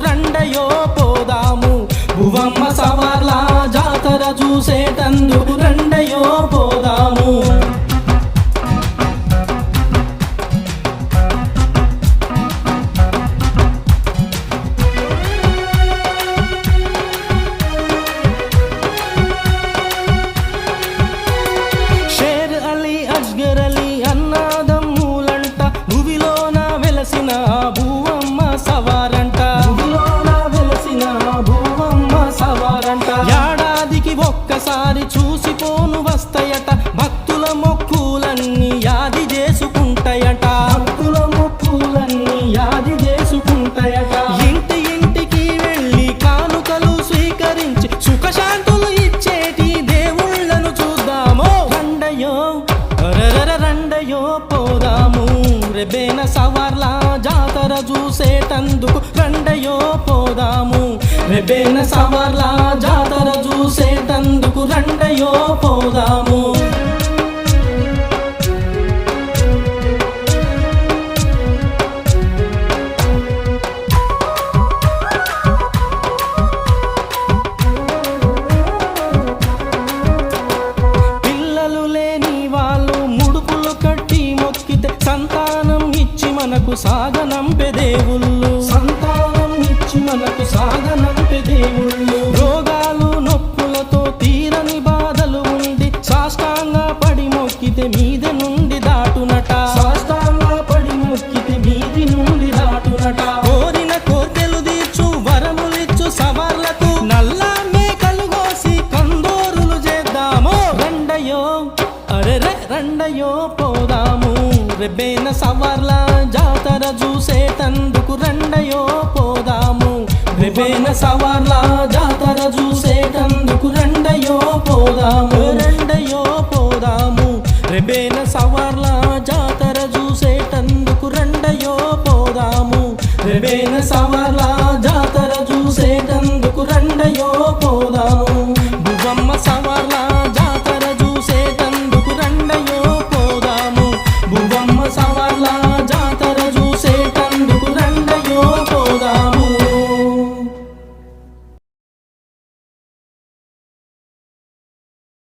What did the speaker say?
రండయో పోదాము భువమ్మ సవార్ల జాతర చూసేటందుకు రండయో పోదాము. షేర్ అలీ అస్గర్ అలీ అన్నాదమ్ములంట భువిలోన వెలసిన భూవమ్మ సవారంట. భువిలోన వెలసిన భూవమ్మ సవారంట. ఏడాదికి ఒక్కసారి చూసిపోను వస్తాయట భక్తుల మొక్కులన్నీ యాది చేసుకుంటాయట. భక్తుల మొక్కులన్నీ యాది చేసుకుంటాయట. ఇంటి ఇంటికి వెళ్ళి కానుకలు స్వీకరించి సుఖశాంతులు ఇచ్చేటి దేవుళ్ళను చూద్దాము. రండయో రండయో పోదాము రెబేన సవార్ల జాతర చూసేటందుకు రండయో పోదాము. రెబేన సవార్ల జాతర చూసేటందుకు రండయో పోదాము. పిల్లలు లేని వాళ్ళు ముడుపులు కట్టి మొక్కితే సంతానం ఇచ్చి మనకు సాగనంపె దేవుళ్ళు. సంతానం ఇచ్చి మనకు సాగనంపె దేవుళ్ళు. రోగాలు నొప్పులతో తీరని బాధలు ఉండి సాష్టాంగ పడి మొక్కితే మీది నుండి దాటునట. సాష్టాంగ పడి మొక్కితే మీది నుండి దాటునట. కోరిన కోర్కెలు తీర్చు వరములిచ్చు సవార్లకు నల్ల మేకలు కోసి కందోరులు చేద్దాము. రండయో రండయో పోదాము రెబేన సవార్ల జాతర చూసేటందుకు రండయో పోదాము. రెబేన సవార్ల జాతర చూసేటందుకు రండయో పోదాము. రండయో పోదాము రెబేన సవార్ల జాతర చూసేటందుకు రండయో పోదాము. రెబేన సవార్ల జాతర